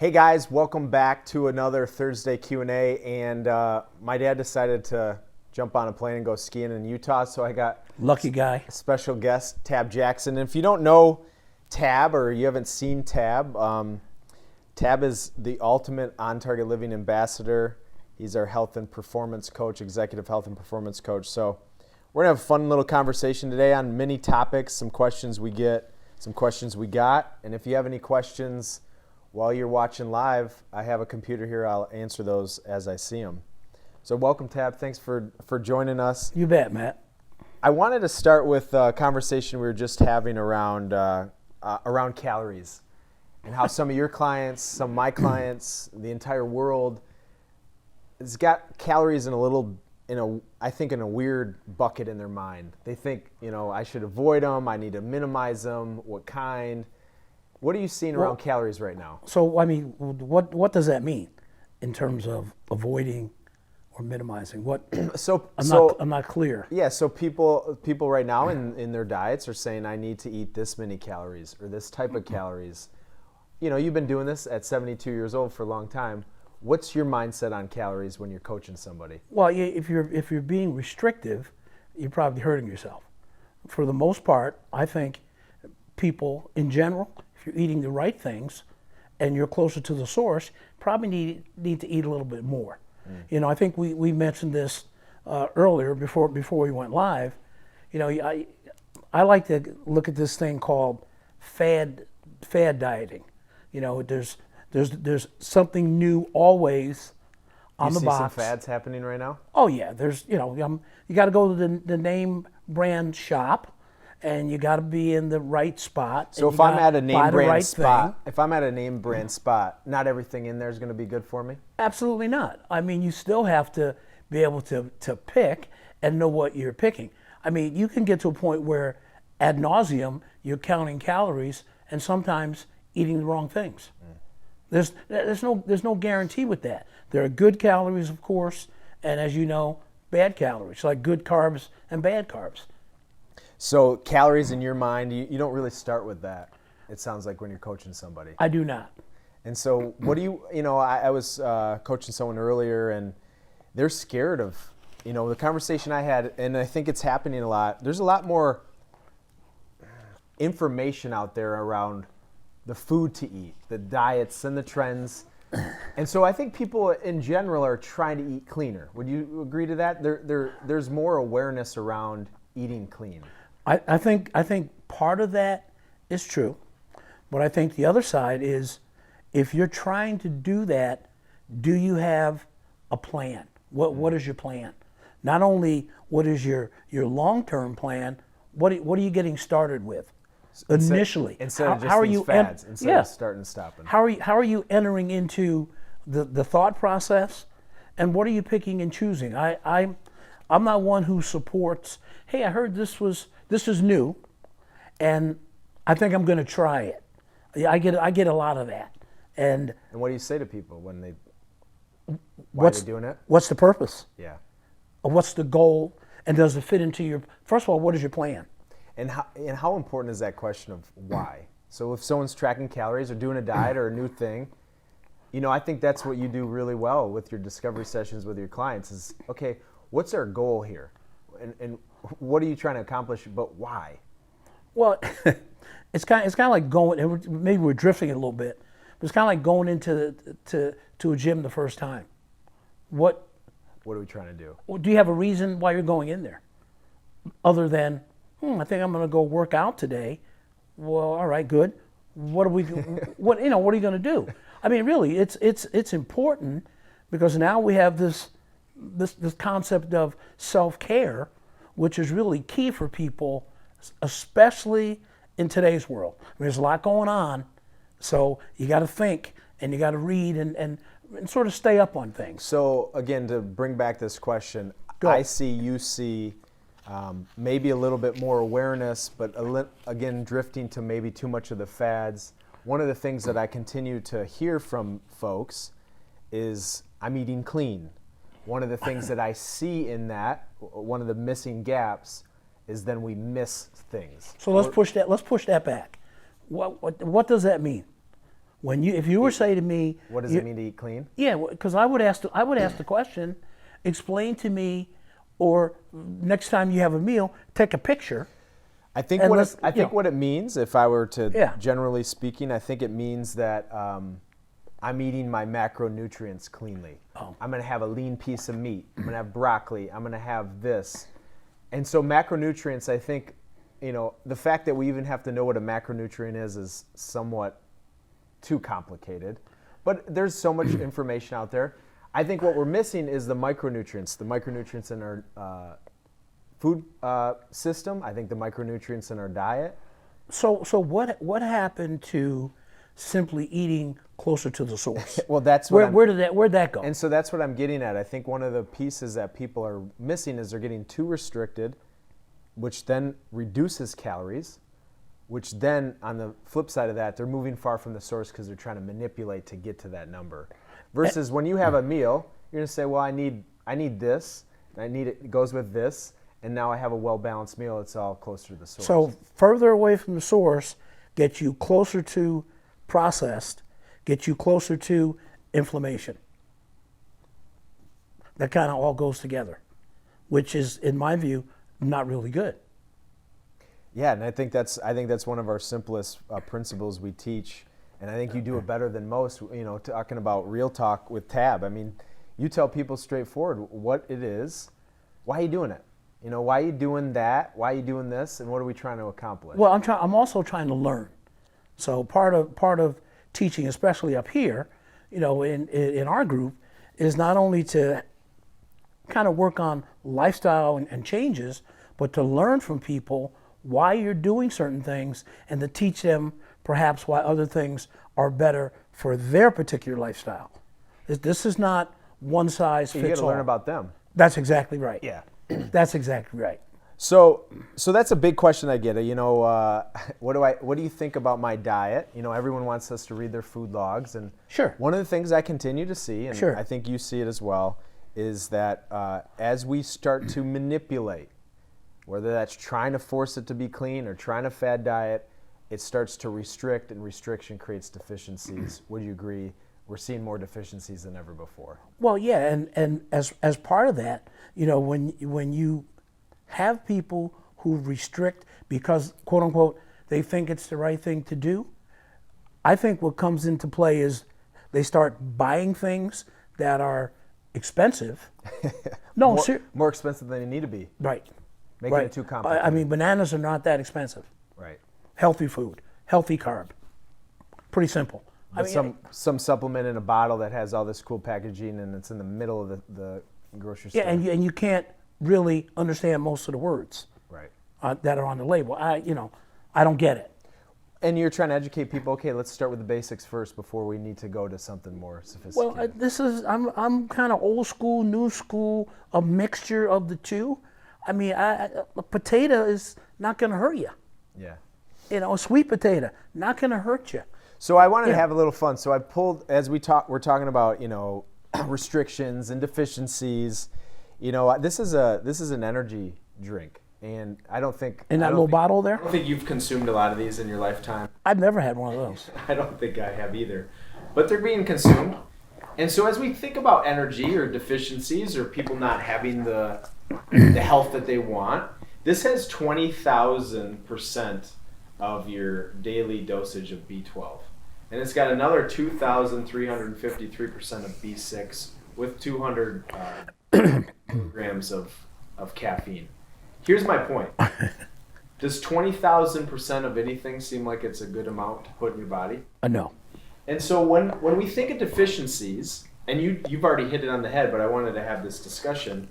Hey guys, welcome back to another Thursday Q&A. And my dad decided to jump on a plane and go skiing in Utah, so I got Lucky guy. a special guest, Tab Jackson. And if you don't know Tab or you haven't seen Tab, Tab is the ultimate on-target living ambassador. He's our health and performance coach, executive health and performance coach. So we're gonna have a fun little conversation today on many topics, some questions we get, some questions we got. And if you have any questions while you're watching live, I have a computer here. I'll answer those as I see them. So welcome, Tab. Thanks for joining us. You bet, Matt. I wanted to start with a conversation we were just having around calories and how some of your clients, some of my clients, the entire world has got calories in a weird bucket in their mind. They think, I should avoid them. I need to minimize them. What kind? What are you seeing around calories right now? So, I mean, what does that mean in terms of avoiding or minimizing? I'm not clear. Yeah, so people right now in their diets are saying, I need to eat this many calories or this type of calories. You've been doing this at 72 years old for a long time. What's your mindset on calories when you're coaching somebody? Well, if you're being restrictive, you're probably hurting yourself. For the most part, I think people in general, if you're eating the right things and you're closer to the source, probably need to eat a little bit more. I think we mentioned this earlier before we went live. I like to look at this thing called fad dieting. There's something new always on the box. You see some fads happening right now? Oh yeah, you got to go to the name brand shop, and you got to be in the right spot. So if I'm at a name brand spot, not everything in there is going to be good for me? Absolutely not. I mean, you still have to be able to pick and know what you're picking. I mean, you can get to a point where ad nauseum you're counting calories and sometimes eating the wrong things. There's no guarantee with that. There are good calories, of course, and as you know, bad calories, like good carbs and bad carbs. So calories in your mind, you don't really start with that, it sounds like, when you're coaching somebody. I do not. And so what do I was coaching someone earlier, and they're scared of, the conversation I had, and I think it's happening a lot. There's a lot more information out there around the food to eat, the diets and the trends. And so I think people in general are trying to eat cleaner. Would you agree to that? There's more awareness around eating clean. I think part of that is true, but I think the other side is, if you're trying to do that, do you have a plan? What is your plan? Not only what is your long-term plan, what are you getting started with initially? Instead of just these fads, instead of starting and stopping. How are you entering into the thought process, and what are you picking and choosing? I'm not one who supports, hey, I heard this is new, and I think I'm going to try it. I get a lot of that. And what do you say to people when why are they doing it? What's the purpose? Yeah. What's the goal? And does it fit into first of all, what is your plan? And how important is that question of why? So if someone's tracking calories or doing a diet or a new thing, I think that's what you do really well with your discovery sessions with your clients is, okay, what's our goal here? And what are you trying to accomplish, but why? Well, it's kind of like going, maybe we're drifting a little bit, but it's kind of like going into to a gym the first time. What are we trying to do? Do you have a reason why you're going in there? Other than, I think I'm going to go work out today. Well, all right, good. What are you going to do? I mean, really, it's important, because now we have this concept of self-care, which is really key for people, especially in today's world. I mean, there's a lot going on, so you got to think and you got to read and sort of stay up on things. So again, to bring back this question, you see maybe a little bit more awareness, but again, drifting to maybe too much of the fads. One of the things that I continue to hear from folks is, I'm eating clean. One of the things that I see in that, one of the missing gaps, is then we miss things. So let's push that back. What does that mean? if you were say to me, What does it mean to eat clean? yeah, because I would ask the question, explain to me, or next time you have a meal, take a picture. I think And what it means, if I were to Yeah. generally speaking, I think it means that I'm eating my macronutrients cleanly. Oh. I'm going to have a lean piece of meat. I'm going to have broccoli. I'm going to have this. And so macronutrients, I think, the fact that we even have to know what a macronutrient is somewhat too complicated. But there's so much information out there. I think what we're missing is the micronutrients in our food system. I think the micronutrients in our diet. So what happened to simply eating closer to the source? Well, that's what where'd that go? And so that's what I'm getting at. I think one of the pieces that people are missing is they're getting too restricted, which then reduces calories, which then on the flip side of that, they're moving far from the source because they're trying to manipulate to get to that number. Versus when you have a meal, you're going to say, well, I need this, and it goes with this, and now I have a well-balanced meal. It's all closer to the source. So further away from the source gets you closer to processed, gets you closer to inflammation. That kind of all goes together, which is, in my view, not really good. Yeah, and I think that's one of our simplest principles we teach, and I think you do it better than most. Talking about real talk with Tab. I mean, you tell people straightforward what it is, why are you doing it? Why are you doing that? Why are you doing this? And what are we trying to accomplish? Well, I'm also trying to learn. So part of teaching, especially up here, in our group, is not only to kind of work on lifestyle and changes, but to learn from people why you're doing certain things and to teach them perhaps why other things are better for their particular lifestyle. This is not one size fits all. You got to learn about them. That's exactly right. Yeah. That's exactly right. So that's a big question I get. What do you think about my diet? Everyone wants us to read their food logs, and Sure. one of the things I continue to see, and Sure. I think you see it as well, is that as we start to manipulate, whether that's trying to force it to be clean or trying to fad diet, it starts to restrict, and restriction creates deficiencies. Would you agree? We're seeing more deficiencies than ever before. Well, yeah, and as part of that, when you have people who restrict because, quote unquote, they think it's the right thing to do, I think what comes into play is they start buying things that are expensive. No, more expensive than they need to be. right. Making right. it too complicated. I mean, bananas are not that expensive. Right. Healthy food, healthy carb. Pretty simple. But some supplement in a bottle that has all this cool packaging and it's in the middle of the grocery store. Yeah, and you can't really understand most of the words right. That are on the label. I don't get it. And you're trying to educate people. Okay, let's start with the basics first before we need to go to something more sophisticated. Well, I'm kind of old school, new school, a mixture of the two. I mean, a potato is not going to hurt you. Yeah. A sweet potato not going to hurt you. So I wanted to have a little fun. So I pulled, as we're talking about, restrictions and deficiencies. This is an energy drink, and I don't think In that little bottle there? I don't think you've consumed a lot of these in your lifetime. I've never had one of those. I don't think I have either, but they're being consumed. And so as we think about energy or deficiencies or people not having the health that they want, this has 20,000% of your daily dosage of B12. And it's got another 2,353% of B6 with 200 grams of caffeine. Here's my point. Does 20,000% of anything seem like it's a good amount to put in your body? No. And so when we think of deficiencies, and you've already hit it on the head, but I wanted to have this discussion,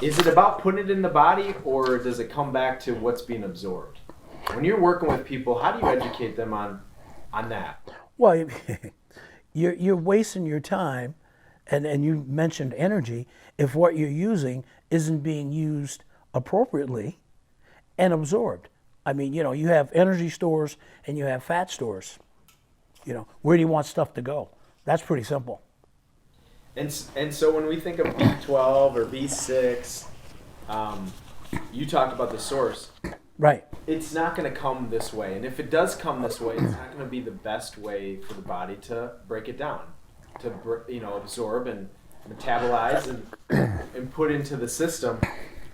is it about putting it in the body, or does it come back to what's being absorbed? When you're working with people, how do you educate them on that? Well, you're wasting your time, and you mentioned energy, if what you're using isn't being used appropriately and absorbed. I mean, you have energy stores and you have fat stores. Where do you want stuff to go? That's pretty simple. And so when we think of B12 or B6, you talked about the source. Right. it's not going to come this way. And if it does come this way, it's not going to be the best way for the body to break it down, to absorb and metabolize and put into the system.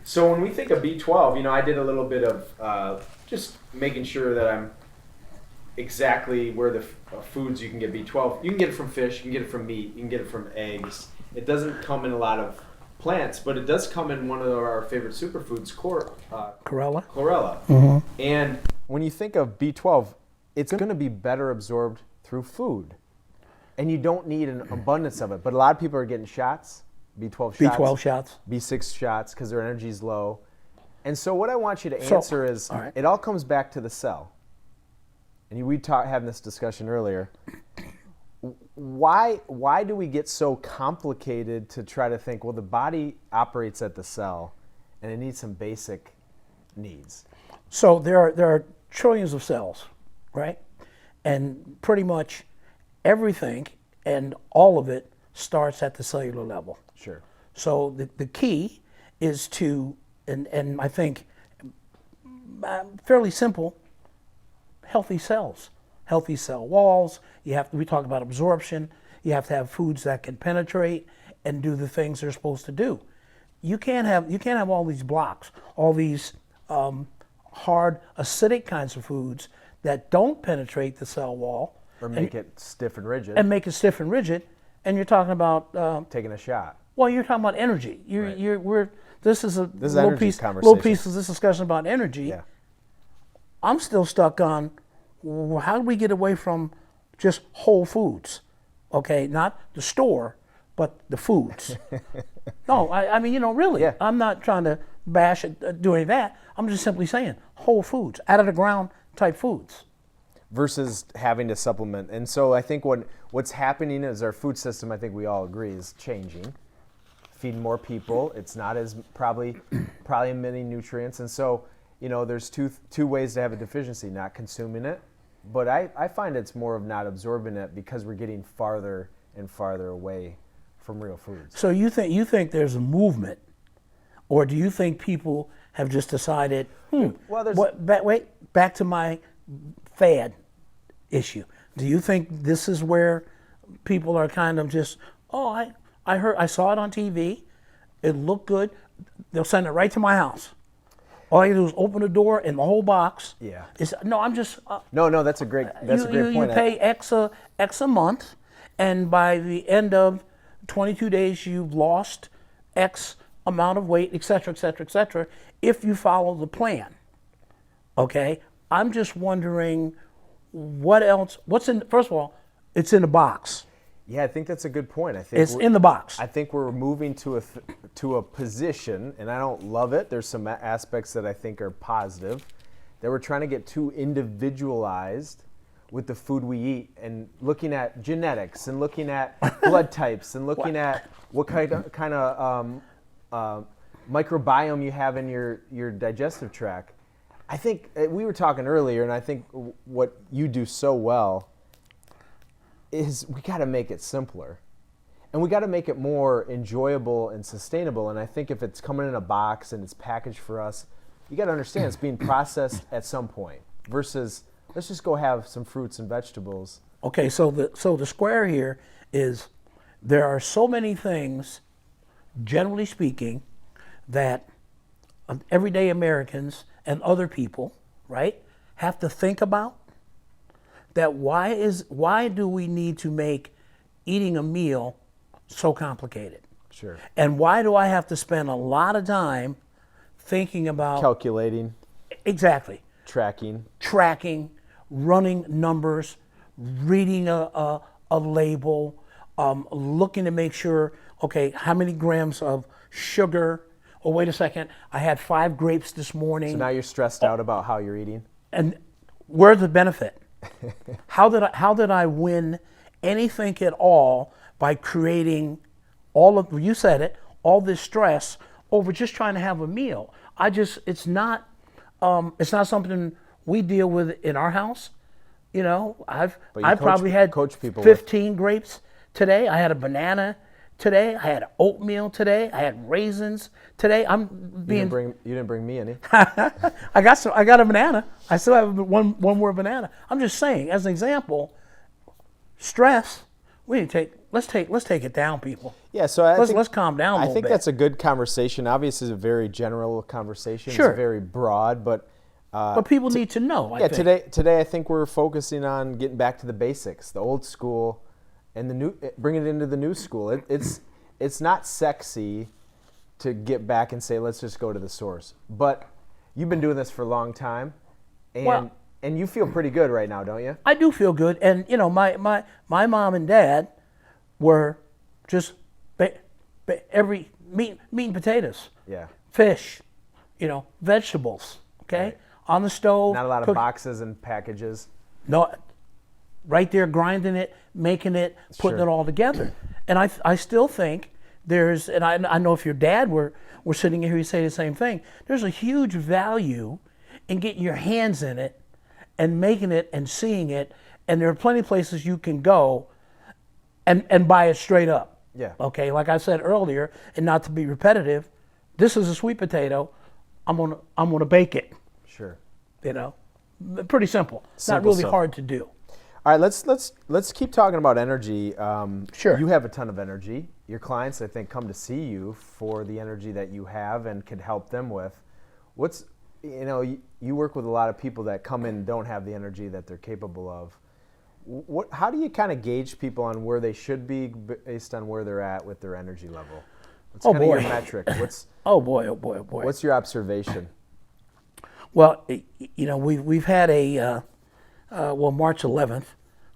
So when we think of B12, I did a little bit of just making sure that I'm exactly where the foods you can get B12. You can get it from fish, you can get it from meat, you can get it from eggs. It doesn't come in a lot of plants, but it does come in one of our favorite superfoods, Chlorella. Chlorella. And when you think of B12, it's going to be better absorbed through food. And you don't need an abundance of it. But a lot of people are getting shots, B12 shots. B12 shots. B6 shots, because their energy is low. And so what I want you to answer is, it all comes back to the cell. And we having this discussion earlier. Why do we get so complicated to try to think, well, the body operates at the cell, and it needs some basic needs? So there are trillions of cells, right? And pretty much everything and all of it starts at the cellular level. Sure. So the key is to, and I think fairly simple, healthy cells, healthy cell walls. We talk about absorption. You have to have foods that can penetrate and do the things they're supposed to do. You can't have all these blocks, all these hard acidic kinds of foods that don't penetrate the cell wall Or make it stiff and rigid. and make it stiff and rigid. And you're talking about taking a shot. well, you're talking about energy. This is a little piece of this discussion about energy. Yeah. I'm still stuck on how do we get away from just whole foods? Okay, not the store, but the foods. No, I mean, really. Yeah. I'm not trying to bash it, do any of that. I'm just simply saying whole foods, out of the ground type foods. Versus having to supplement. And so I think what's happening is our food system, I think we all agree, is changing. Feeding more people, it's not as probably many nutrients. And so, there's two ways to have a deficiency: not consuming it, but I find it's more of not absorbing it because we're getting farther and farther away from real foods. So you think there's a movement, or do you think people have just decided, Well, back to my fad issue. Do you think this is where people are kind of just, I saw it on TV, it looked good, they'll send it right to my house. All you do is open the door and the whole box. Yeah. I'm just. No, that's a great point. You pay X a month, and by the end of 22 days, you've lost X amount of weight, et cetera, et cetera, et cetera, if you follow the plan. Okay? I'm just wondering what else, first of all, it's in the box. Yeah, I think that's a good point. I think It's in the box. I think we're moving to a position, and I don't love it. There's some aspects that I think are positive, that we're trying to get too individualized with the food we eat, and looking at genetics, and looking at blood types, and looking at what kind of microbiome you have in your digestive tract. I think we were talking earlier, and I think what you do so well is we got to make it simpler, and we got to make it more enjoyable and sustainable. And I think if it's coming in a box and it's packaged for us, you got to understand it's being processed at some point versus let's just go have some fruits and vegetables. Okay, so the square here is there are so many things, generally speaking, that everyday Americans and other people, right, have to think about. That why do we need to make eating a meal so complicated? Sure. And why do I have to spend a lot of time thinking about Calculating. Exactly. Tracking. Running numbers, reading a label, looking to make sure, okay, how many grams of sugar? Oh, wait a second, I had 5 grapes this morning. So now you're stressed out about how you're eating? And where's the benefit? How did I win anything at all by creating you said it, all this stress over just trying to have a meal? It's not something we deal with in our house. I probably had coach people 15 grapes today. I had a banana today. I had oatmeal today. I had raisins today. I'm being. You didn't bring me any. I got a banana. I still have one more banana. I'm just saying, as an example, stress. Let's take it down, people. Yeah, so let's calm down a little bit. I think that's a good conversation. Obviously, it's a very general conversation. Sure. It's very broad, but people need to know. I think. Today I think we're focusing on getting back to the basics, the old school, and the new, bringing it into the new school. It's not sexy to get back and say, let's just go to the source. But you've been doing this for a long time, and you feel pretty good right now, don't you? I do feel good, and my mom and dad were just every meat and potatoes, fish, vegetables, okay, right. On the stove. Not a lot of boxes and packages. No, right there, grinding it, making it, putting it all together. And I still think there's, and I know if your dad were sitting here, he'd say the same thing. There's a huge value in getting your hands in it and making it and seeing it. And there are plenty of places you can go and buy it straight up. Yeah. Okay, like I said earlier, and not to be repetitive, this is a sweet potato. I'm gonna bake it. Sure. Pretty simple. It's not really hard to do. All right, let's keep talking about energy. Sure. You have a ton of energy. Your clients, I think, come to see you for the energy that you have and can help them with. You work with a lot of people that come in and don't have the energy that they're capable of. How do you kind of gauge people on where they should be based on where they're at with their energy level? What's kind of your metric? Oh boy. What's your observation? Well, we've had March 11th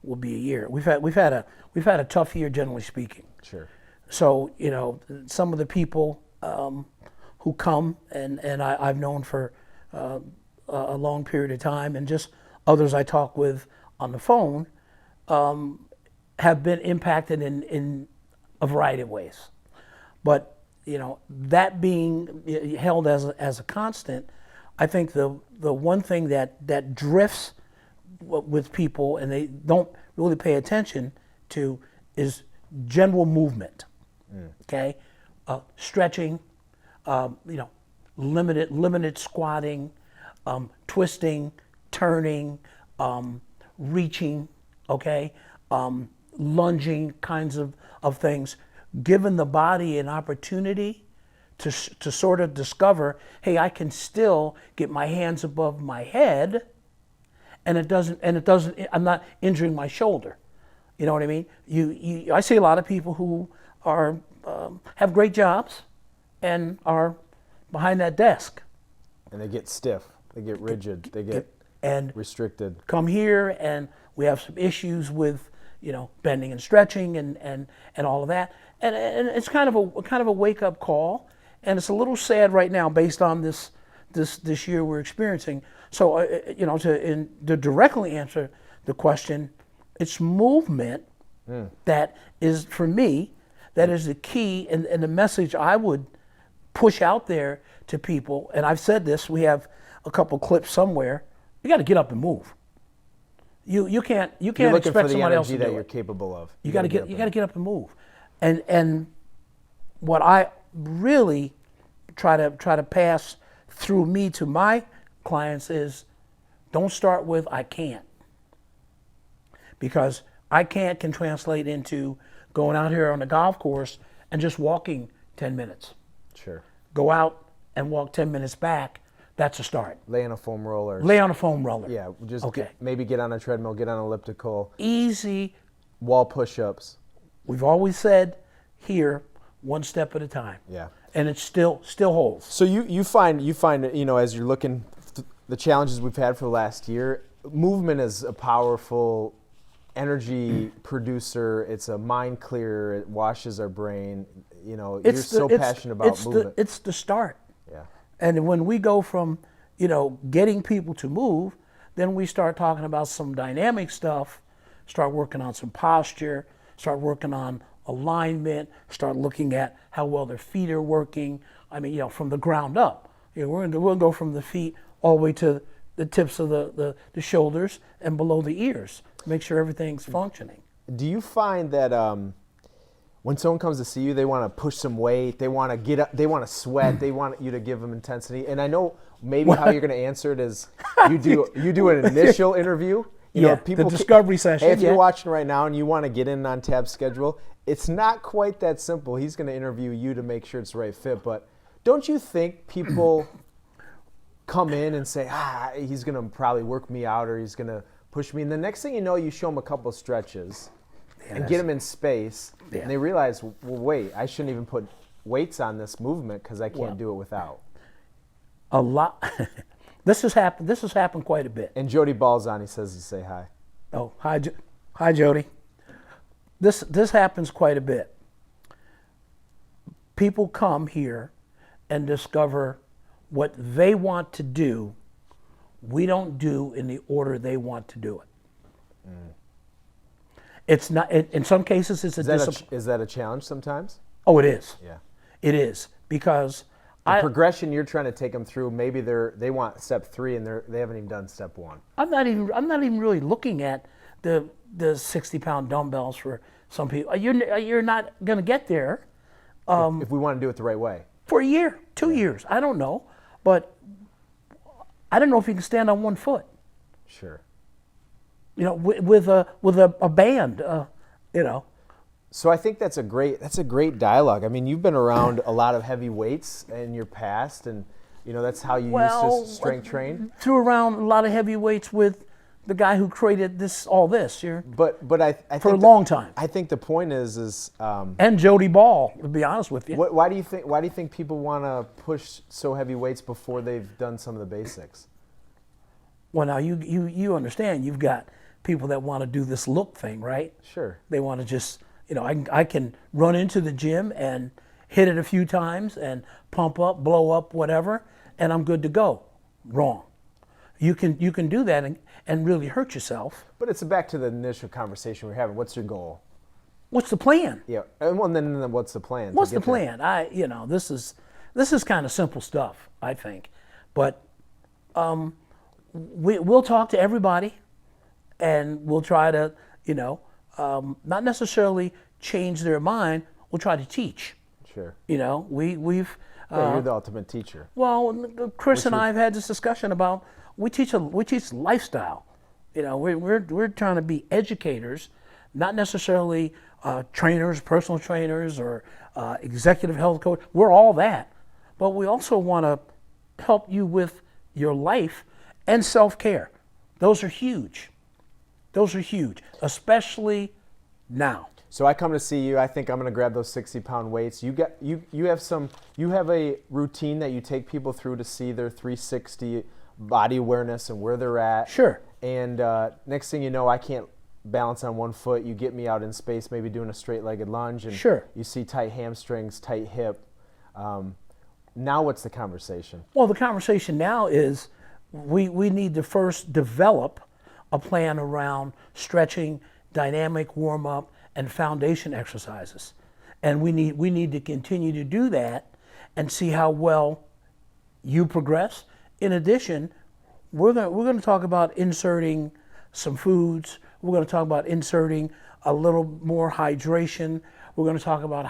will be a year. We've had a tough year, generally speaking. Sure. So some of the people who come and I've known for a long period of time, and just others I talk with on the phone, have been impacted in a variety of ways. But that being held as a constant, I think the one thing that drifts with people and they don't really pay attention to is general movement. Okay, stretching, limited squatting, twisting, turning, reaching, okay, lunging kinds of things, giving the body an opportunity to sort of discover, hey, I can still get my hands above my head, and it doesn't. I'm not injuring my shoulder. You know what I mean? I see a lot of people who are have great jobs, and are behind that desk, and they get stiff, they get rigid, they get restricted. Come here, and we have some issues with bending and stretching and all of that, and it's kind of a wake up call, and it's a little sad right now based on this year we're experiencing. So to directly answer the question, it's movement that is, for me, that is the key, and the message I would push out there to people. And I've said this. We have a couple clips somewhere. You got to get up and move. You can't expect somebody else to do it. You're looking for the energy that you're capable of. You got to get up and move. And what I really try to pass through me to my clients is, don't start with I can't, because I can't can translate into going out here on the golf course and just walking 10 minutes. Sure. Go out and walk 10 minutes back. That's a start. Lay on a foam roller. Yeah, just maybe get on a treadmill, get on an elliptical. Easy. Wall push-ups. We've always said here, one step at a time. Yeah. And it still holds. So you find as you're looking the challenges we've had for the last year, movement is a powerful energy producer. It's a mind clearer. It washes our brain. You're so passionate about movement. It's the start. Yeah. And when we go from, getting people to move, then we start talking about some dynamic stuff, start working on some posture, start working on alignment, start looking at how well their feet are working. I mean, from the ground up. We'll go from the feet all the way to the tips of the shoulders and below the ears. Make sure everything's functioning. Do you find that when someone comes to see you, they want to push some weight, they want to get up, they want to sweat, they want you to give them intensity. And I know maybe how you're going to answer it is you do an initial interview. You know, the discovery session. Hey, if you're watching right now and you want to get in on Tab's schedule, it's not quite that simple. He's going to interview you to make sure it's the right fit. But don't you think people come in and say, he's going to probably work me out or he's going to push me. And the next thing you know, you show them a couple stretches and get them in space. Yeah. And they realize, well, wait, I shouldn't even put weights on this movement because I can't do it without. A lot. This has happened quite a bit. And Jody Ball's on. He says to say hi. Oh, hi, Jody. This happens quite a bit. People come here and discover what they want to do, we don't do in the order they want to do it. It's not. In some cases, it's a discipline. Is that a challenge sometimes? Oh, it is. Yeah. It is because the progression you're trying to take them through. Maybe they want step 3 and they haven't even done step 1. I'm not even really looking at the 60-pound dumbbells for some people. You're not going to get there. If we want to do it the right way. For a year, 2 years, I don't know, but I don't know if you can stand on one foot. Sure. You know, with a band. You know. So I think that's a great dialogue. I mean, you've been around a lot of heavy weights in your past, and you know that's how you used to strength train. Threw around a lot of heavy weights with the guy who created all this here. But I think for a long time. I think the point is and Jody Ball, to be honest with you. Why do you think people want to push so heavy weights before they've done some of the basics? Well, now you understand. You've got people that want to do this look thing, right? Sure. They want to just, you know, I can run into the gym and hit it a few times and pump up, blow up, whatever, and I'm good to go. Wrong. You can do that and really hurt yourself. But it's back to the initial conversation we're having. What's your goal? What's the plan? Yeah. And well, then what's the plan? What's the plan? This is kind of simple stuff, I think. But we'll talk to everybody, and we'll try to, not necessarily change their mind. We'll try to teach. Sure. You know, we've. You're the ultimate teacher. Well, Chris and I have had this discussion about we teach lifestyle. You know, we're trying to be educators, not necessarily trainers, personal trainers, or executive health coach. We're all that, but we also want to help you with your life and self-care. Those are huge. Those are huge, especially now. So I come to see you. I think I'm going to grab those 60-pound weights. You have a routine that you take people through to see their 360 body awareness and where they're at. Sure. And next thing you know, I can't balance on one foot. You get me out in space, maybe doing a straight-legged lunge, and sure. You see tight hamstrings, tight hip. Now what's the conversation? Well, the conversation now is we need to first develop a plan around stretching, dynamic warm-up, and foundation exercises. And we need to continue to do that and see how well you progress. In addition, we're going to talk about inserting some foods. We're going to talk about inserting a little more hydration. We're going to talk about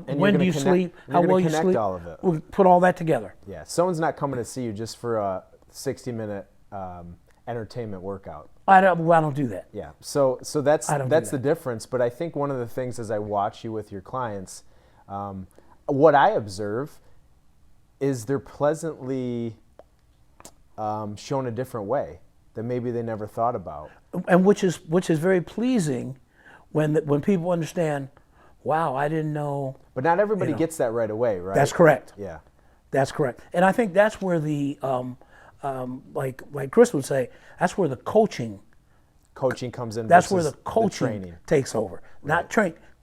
when do you sleep, how well you sleep. All of it. We'll put all that together. Yeah, someone's not coming to see you just for a 60-minute entertainment workout. I don't do that. Yeah, so that's the difference. But I think one of the things as I watch you with your clients, what I observe is they're pleasantly shown a different way that maybe they never thought about. And which is very pleasing when people understand, wow, I didn't know. But not everybody gets that right away, right? That's correct. Yeah. That's correct. And I think that's where the like Chris would say, that's where the coaching comes in. That's where the training coaching takes over. Not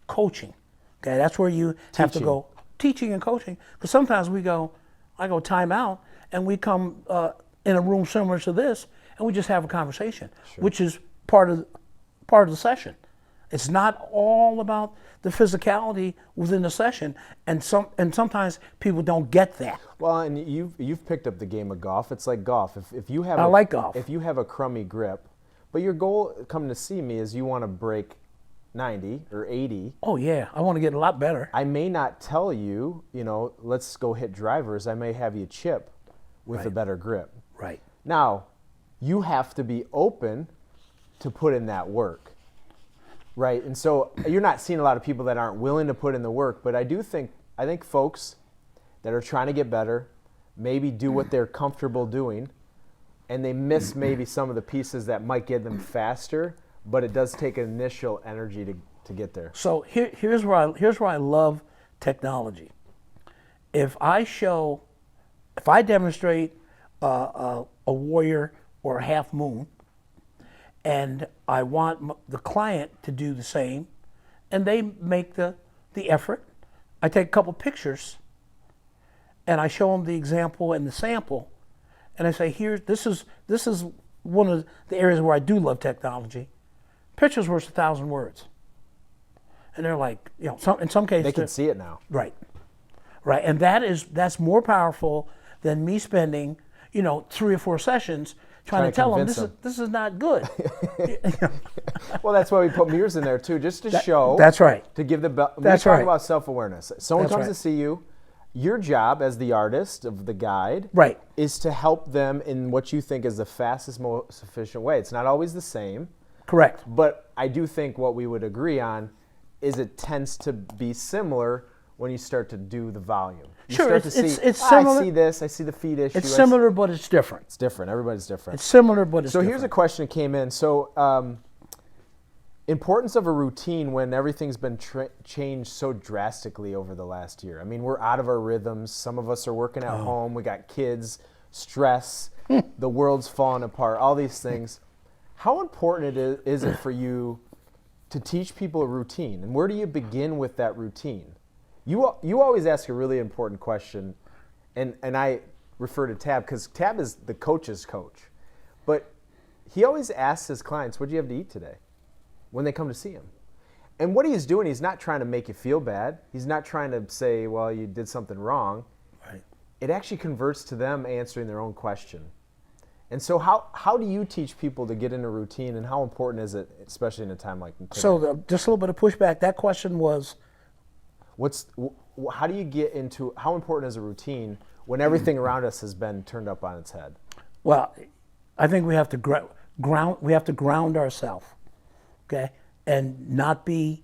coaching. Okay, that's where you have to go teaching and coaching. Because sometimes I go time out, and we come in a room similar to this, and we just have a conversation, which is part of the session. It's not all about the physicality within the session, and sometimes people don't get that. Well, and you've picked up the game of golf. It's like golf. If you have like golf. If you have a crummy grip, but your goal coming to see me is you want to break 90 or 80. Oh yeah, I want to get a lot better. I may not tell you, let's go hit drivers. I may have you chip with a Right. better grip. Right. Now, you have to be open to put in that work, right? And so you're not seeing a lot of people that aren't willing to put in the work, but I think folks that are trying to get better maybe do what they're comfortable doing, and they miss maybe some of the pieces that might get them faster, but it does take initial energy to get there. So here's where I love technology. If I demonstrate a warrior or a half moon, and I want the client to do the same, and they make the effort, I take a couple pictures, and I show them the example and the sample, and I say, this is one of the areas where I do love technology. Pictures worth 1,000 words. And they're like, in some cases They can see it now. Right. Right. And that's more powerful than me spending, 3 or 4 sessions trying to tell them this is not good. Well, that's why we put mirrors in there too, just to show. That's right. To give the That's we talk right. about self-awareness. Someone That's comes right. to see you. Your job as the artist of the guide Right. is to help them in what you think is the fastest, most efficient way. It's not always the same, Correct. but I do think what we would agree on is it tends to be similar when you start to do the volume. You Sure, start it's to see, similar. I see this, I see the feed issue. It's similar, but it's different. It's different. Everybody's different. It's similar, but it's So different. here's a question that came in. So importance of a routine when everything's been changed so drastically over the last year. I mean, we're out of our rhythms. Some of us are working at home. We got kids, stress, the world's falling apart, all these things. How important is it for you to teach people a routine? And where do you begin with that routine? You always ask a really important question, and I refer to Tab because Tab is the coach's coach. But he always asks his clients, what do you have to eat today? When they come to see him. And what he's doing, he's not trying to make you feel bad. He's not trying to say, well, you did something wrong. Right. It actually converts to them answering their own question. And so how do you teach people to get in a routine, and how important is it, especially in a time like today? So just a little bit of pushback. That question was, how do you get into, how important is a routine when everything around us has been turned up on its head? well, I think we have to ground ourselves, okay, and not be.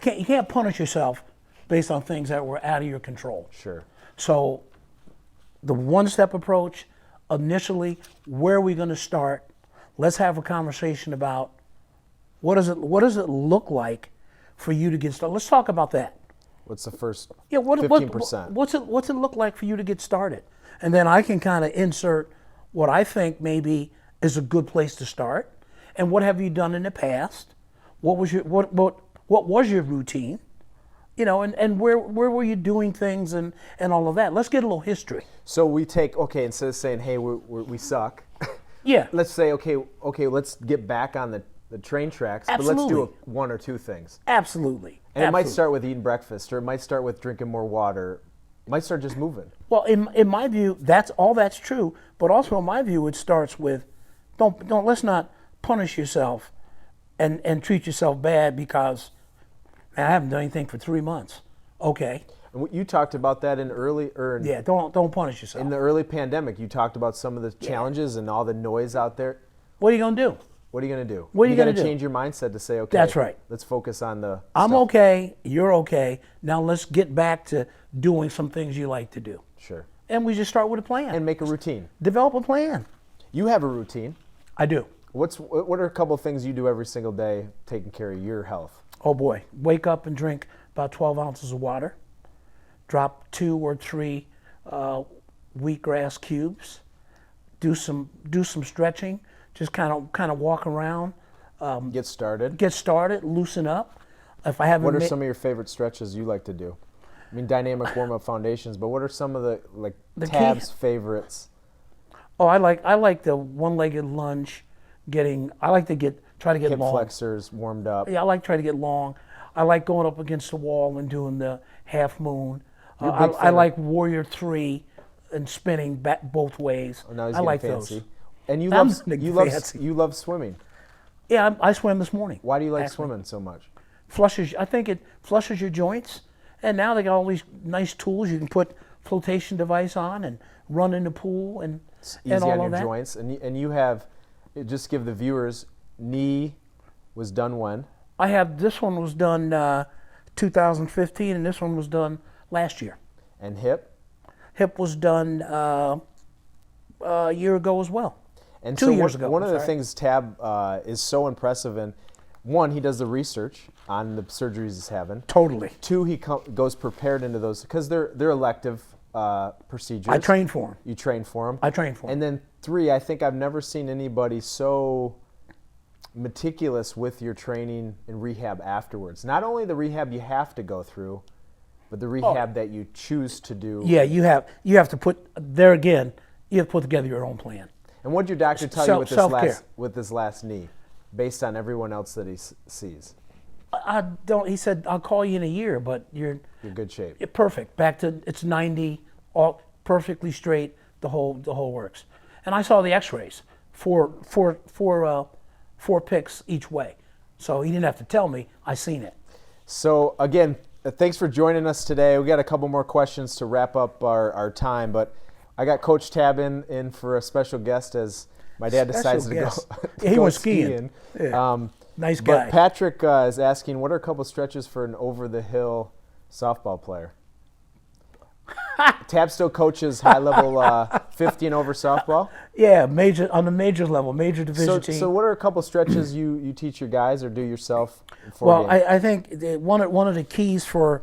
You can't punish yourself based on things that were out of your control. Sure. So, the one-step approach. Initially, where are we going to start? Let's have a conversation about what does it look like for you to get started. Let's talk about that. What's the first 15%? What's it look like for you to get started? And then I can kind of insert what I think maybe is a good place to start, and what have you done in the past? What was your routine? And where were you doing things and all of that? Let's get a little history. So we take, instead of saying, hey, we suck, Yeah. let's say, okay, let's get back on the train tracks, but let's Absolutely. do one or two things. Absolutely. And it might Absolutely. start with eating breakfast, or it might start with drinking more water. It might start just moving. Well, in my view, that's true. But also in my view, it starts with let's not punish yourself and treat yourself bad because man, I haven't done anything for 3 months. Okay. And you talked about that in Yeah. Don't punish yourself. in the early pandemic. You talked about some of the challenges and all the noise out there. What are you gonna do? What are you going to do? What are you gonna gotta do? change your mindset to say, okay, That's right. Let's focus on the I'm stuff. okay. You're okay. Now let's get back to doing some things you like to do. Sure. And we just start with a plan. And make a routine. Develop a plan. You have a routine. I do. What are a couple of things you do every single day taking care of your health? Oh boy, wake up and drink about 12 ounces of water. Drop 2 or 3 wheatgrass cubes. Do some stretching. Just kind of walk around. Get started. Get started. Loosen up. If I haven't. What are some of your favorite stretches you like to do? I mean, dynamic warm-up foundations, but what are some of the The Tab's key- favorites? Oh, I like the one-legged lunge. I like to try to get Hip long. flexors warmed up. Yeah, I like trying to get long. I like going up against the wall and doing the half moon. You're a big I fan like Warrior 3 and spinning back both ways. Oh, now he's I getting like fancy. those. And you I'm love getting you love fancy. you love swimming. Yeah, I swam this morning. Why do you like Actually. swimming so much? flushes. I think it flushes your joints. And now they got all these nice tools. You can put flotation device on and run in the pool and Easy and all on of your that. joints. And you have, just give the viewers, knee was done when? I have this one was done 2015, and this one was done last year. And hip? Hip was done a year ago as well. And 2 so years ago. one I'm of the sorry. things Tab is so impressive in, one, he does the research on the surgeries he's having. Totally. Two, he goes prepared into those because they're elective procedures. I trained for him. You train for them. I trained for him. And then three, I think I've never seen anybody so meticulous with your training and rehab afterwards. Not only the rehab you have to go through, but the rehab that you choose to do. Yeah, you have to put there again. You have to put together your own plan. And what did your doctor tell you Self-care. with this last knee, based on everyone else that he sees? I don't. He said I'll call you in a year, but you're Good shape. perfect. Back to it's 90, all perfectly straight. The whole works. And I saw the X-rays, four pics each way. So he didn't have to tell me. I seen it. So again, thanks for joining us today. We got a couple more questions to wrap up our time, but I got Coach Tab in for a special guest as my dad decides to go. He go was skiing. Yeah. Nice guy. But Patrick is asking, what are a couple stretches for an over-the-hill softball player? Tab still coaches high-level 50 and over softball. Yeah, major on the major level, major division team. So what are a couple stretches you teach your guys or do yourself? Well, I think one of the keys for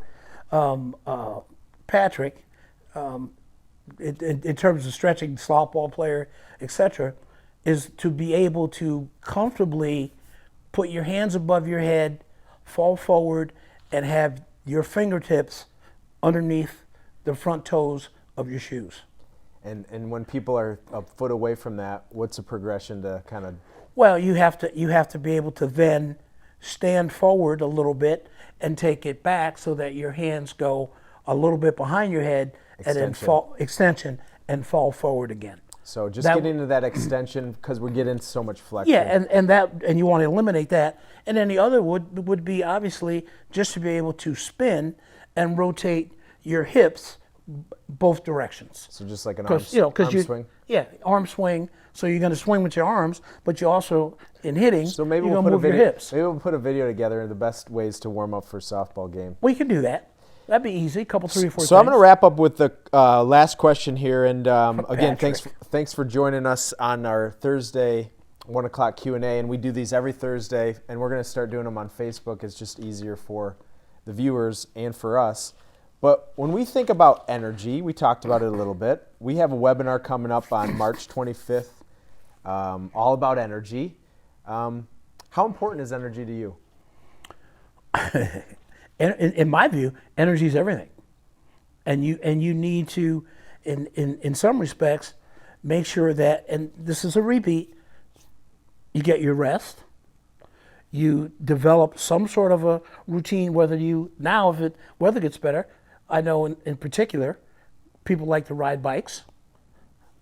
Patrick, in terms of stretching, softball player, etc., is to be able to comfortably put your hands above your head, fall forward, and have your fingertips underneath the front toes of your shoes. And when people are a foot away from that, what's a progression to kind of? Well, you have to be able to then stand forward a little bit and take it back so that your hands go a little bit behind your head and then fall extension and fall forward again. So just get into that extension because we're getting so much flexion. Yeah, and you want to eliminate that. And then the other would be obviously just to be able to spin and rotate your hips both directions. So just like an arm swing. Yeah, arm swing. So you're going to swing with your arms, but you also in hitting. So maybe you're we'll going to put move your hips. Maybe we'll put a video together of the best ways to warm up for a softball game. We can do that. That'd be easy. A couple, 3 or 4 things. So I'm going to wrap up with the last question here, and again, thanks for joining us on our Thursday 1 o'clock Q&A, and we do these every Thursday, and we're going to start doing them on Facebook. It's just easier for the viewers and for us. But when we think about energy, we talked about it a little bit. We have a webinar coming up on March 25th, all about energy. How important is energy to you? In my view, energy is everything, and you need to, in some respects, make sure that, and this is a repeat, you get your rest, you develop some sort of a routine. Whether if weather gets better, I know in particular, people like to ride bikes,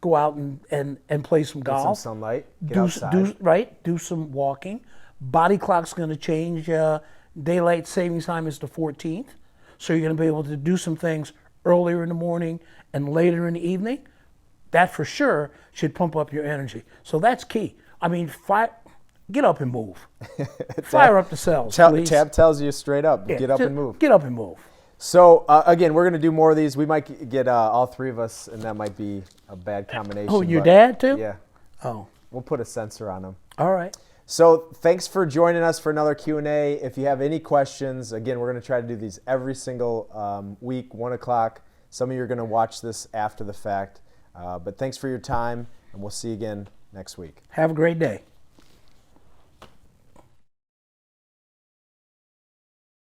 go out and play some golf, get some sunlight, get outside. Do some walking. Body clock's going to change. Daylight savings time is the 14th, so you're going to be able to do some things earlier in the morning and later in the evening. That for sure should pump up your energy. So that's key. I mean, get up and move. Fire up the cells, please. Tab tells you straight up, get up and move. Get up and move. So again, we're going to do more of these. We might get all three of us, and that might be a bad combination. Oh, your dad too? Yeah. Oh. We'll put a sensor on them. All right. So thanks for joining us for another Q&A. If you have any questions, again, we're going to try to do these every single week, 1 o'clock. Some of you are going to watch this after the fact. But thanks for your time, and we'll see you again next week. Have a great day.